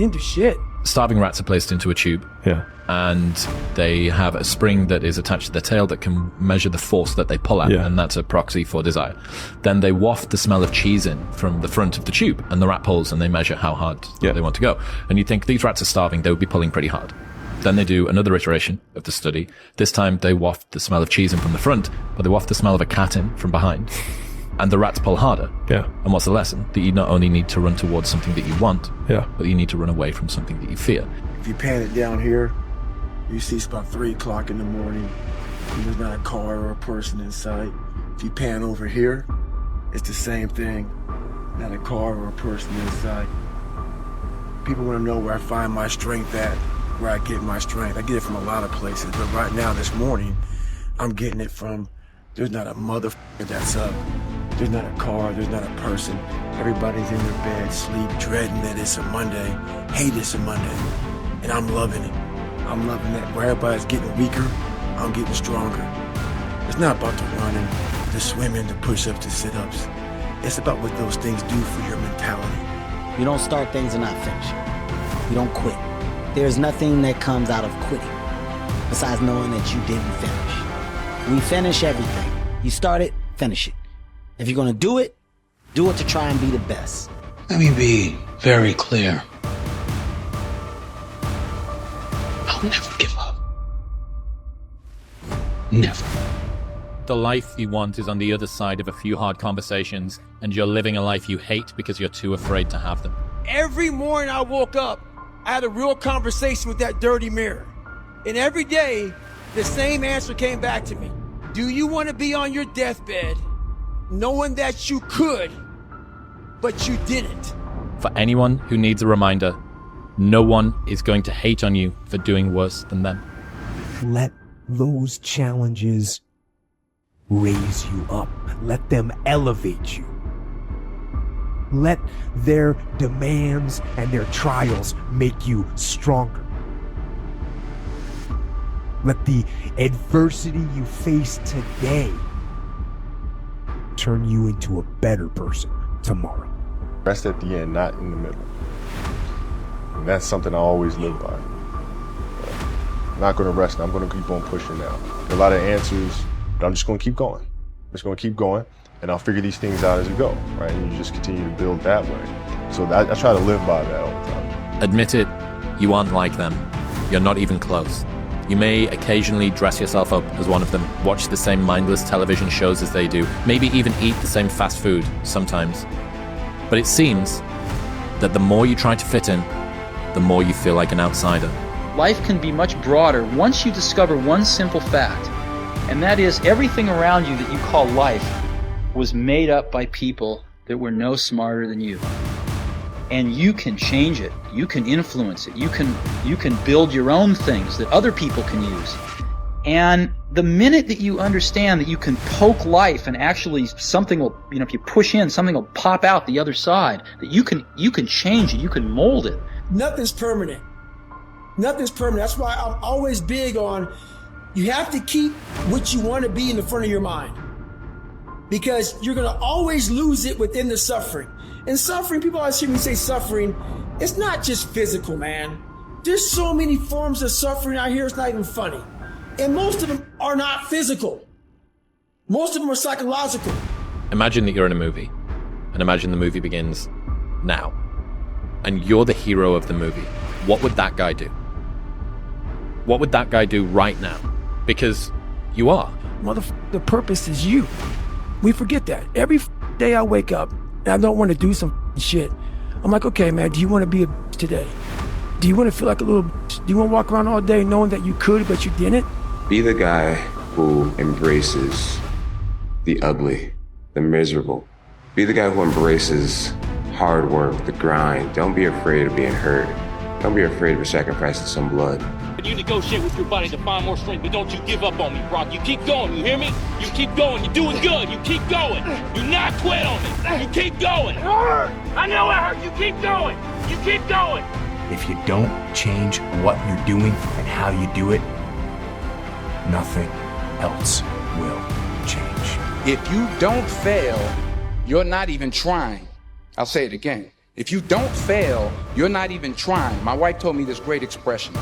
didn't do shit. Starving rats are placed into a tube. Yeah. And they have a spring that is attached to their tail that can measure the force that they pull at, and that's a proxy for desire. Then they waft the smell of cheese in from the front of the tube, and the rat pulls, and they measure how hard they want to go. And you think, these rats are starving, they would be pulling pretty hard. Then they do another iteration of the study. This time they waft the smell of cheese in from the front, but they waft the smell of a cat in from behind. And the rats pull harder. Yeah. And what's the lesson? That you not only need to run towards something that you want, but you need to run away from something that you fear. If you pan it down here, you see it's about 3 o'clock in the morning. And there's not a car or a person in sight. If you pan over here, it's the same thing. Not a car or a person in sight. People want to know where I find my strength at, where I get my strength. I get it from a lot of places, but right now, this morning, I'm getting it from, there's not a motherfucker that's up. There's not a car, there's not a person. Everybody's in their bed, sleep, dreading that it's a Monday, hate it's a Monday, and I'm loving it. I'm loving that. Where everybody's getting weaker, I'm getting stronger. It's not about the running, the swimming, the push-ups, the sit-ups. It's about what those things do for your mentality. You don't start things and not finish. You don't quit. There's nothing that comes out of quitting besides knowing that you didn't finish. We finish everything. You start it, finish it. If you're gonna do it to try and be the best. Let me be very clear. I'll never give up. Never. The life you want is on the other side of a few hard conversations, and you're living a life you hate because you're too afraid to have them. Every morning I woke up, I had a real conversation with that dirty mirror. And every day, the same answer came back to me. Do you want to be on your deathbed knowing that you could, but you didn't? For anyone who needs a reminder, no one is going to hate on you for doing worse than them. Let those challenges raise you up. Let them elevate you. Let their demands and their trials make you stronger. Let the adversity you face today turn you into a better person tomorrow. Rest at the end, not in the middle. And that's something I always live by. I'm not going to rest. I'm going to keep on pushing now. There are a lot of answers, but I'm just going to keep going. I'm just going to keep going, and I'll figure these things out as we go, right? And you just continue to build that way. So I try to live by that all the time. Admit it, you aren't like them. You're not even close. You may occasionally dress yourself up as one of them, watch the same mindless television shows as they do, maybe even eat the same fast food sometimes. But it seems that the more you try to fit in, the more you feel like an outsider. Life can be much broader once you discover one simple fact, and that is everything around you that you call life was made up by people that were no smarter than you. And you can change it. You can influence it. You can build your own things that other people can use. And the minute that you understand that you can poke life and actually something will, if you push in, something will pop out the other side, that you can change it, you can mold it. Nothing's permanent. Nothing's permanent. That's why I'm always big on, you have to keep what you want to be in the front of your mind. Because you're going to always lose it within the suffering. And suffering, people always hear me say suffering, it's not just physical, man. There's so many forms of suffering out here, it's not even funny. And most of them are not physical. Most of them are psychological. Imagine that you're in a movie, and imagine the movie begins now. And you're the hero of the movie. What would that guy do? What would that guy do right now? Because you are. The purpose is you. We forget that. Every day I wake up, and I don't want to do some shit. I'm like, okay, man, do you want to be a bitch today? Do you want to feel like a little bitch? Do you want to walk around all day knowing that you could, but you didn't? Be the guy who embraces the ugly, the miserable. Be the guy who embraces hard work, the grind. Don't be afraid of being hurt. Don't be afraid of sacrificing some blood. You negotiate with your body to find more strength, but don't you give up on me, Brock. You keep going, you hear me? You keep going, you're doing good, you keep going. Do not quit on me, you keep going. It hurt. I know it hurt, you keep going, you keep going. If you don't change what you're doing and how you do it, nothing else will change. If you don't fail, you're not even trying. I'll say it again. If you don't fail, you're not even trying. My wife told me this great expression.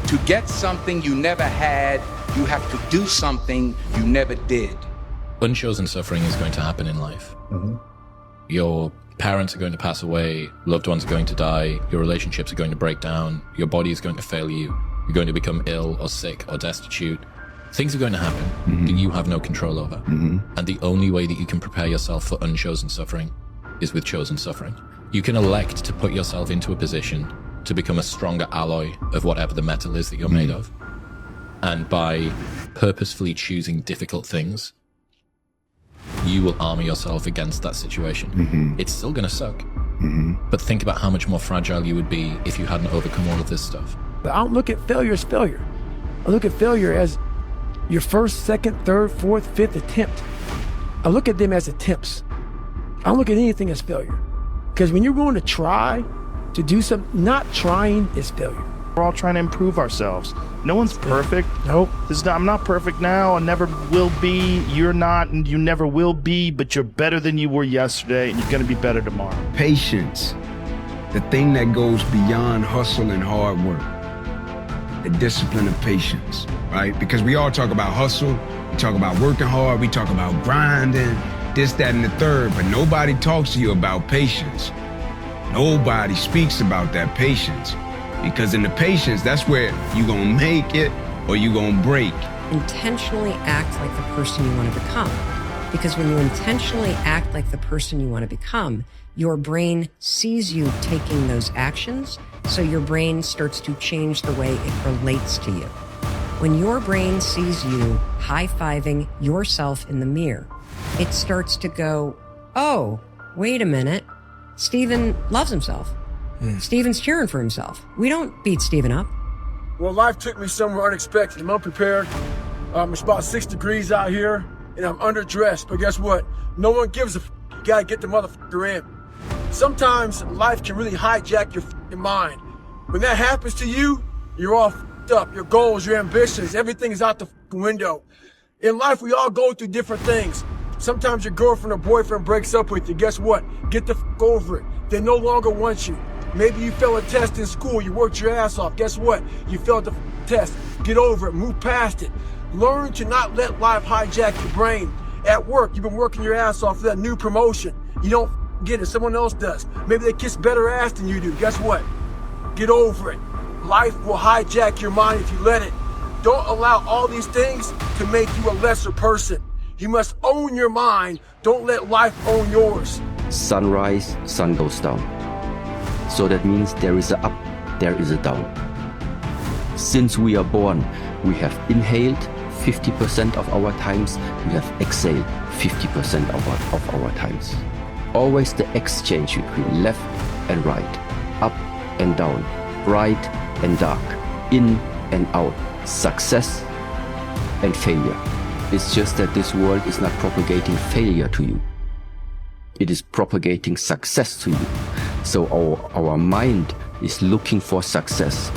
To get something you never had, you have to do something you never did. Unchosen suffering is going to happen in life. Your parents are going to pass away, loved ones are going to die, your relationships are going to break down, your body is going to fail you, you're going to become ill or sick or destitute. Things are going to happen that you have no control over. And the only way that you can prepare yourself for unchosen suffering is with chosen suffering. You can elect to put yourself into a position to become a stronger alloy of whatever the metal is that you're made of. And by purposefully choosing difficult things, you will armor yourself against that situation. It's still going to suck. But think about how much more fragile you would be if you hadn't overcome all of this stuff. But I don't look at failure as failure. I look at failure as your first, second, third, fourth, fifth attempt. I look at them as attempts. I don't look at anything as failure. Because when you're going to try to do something, not trying is failure. We're all trying to improve ourselves. No one's perfect. Nope. I'm not perfect now. I never will be. You're not, and you never will be, but you're better than you were yesterday, and you're going to be better tomorrow. Patience, the thing that goes beyond hustle and hard work. The discipline of patience, right? Because we all talk about hustle, we talk about working hard, we talk about grinding, this, that, and the third, but nobody talks to you about patience. Nobody speaks about that patience. Because in the patience, that's where you're gonna make it or you're gonna break. Intentionally act like the person you want to become. Because when you intentionally act like the person you want to become, your brain sees you taking those actions, so your brain starts to change the way it relates to you. When your brain sees you high-fiving yourself in the mirror, it starts to go, oh, wait a minute, Steven loves himself. Steven's cheering for himself. We don't beat Steven up. Well, life took me somewhere unexpected. I'm unprepared. It's about 6 degrees out here, and I'm underdressed. But guess what? No one gives a f***. You gotta get the motherfucker in. Sometimes life can really hijack your f***ing mind. When that happens to you, you're all f***ed up. Your goals, your ambitions, everything is out the f***ing window. In life, we all go through different things. Sometimes your girlfriend or boyfriend breaks up with you. Guess what? Get the f*** over it. They no longer want you. Maybe you failed a test in school. You worked your ass off. Guess what? You failed the test. Get over it. Move past it. Learn to not let life hijack your brain. At work, you've been working your ass off for that new promotion. You don't get it. Someone else does. Maybe they kiss better ass than you do. Guess what? Get over it. Life will hijack your mind if you let it. Don't allow all these things to make you a lesser person. You must own your mind. Don't let life own yours. Sunrise, sun goes down. So that means there is a up, there is a down. Since we are born, we have inhaled 50% of our times, we have exhaled 50% of our times. Always the exchange between left and right, up and down, bright and dark, in and out, success and failure. It's just that this world is not propagating failure to you. It is propagating success to you. So our mind is looking for success.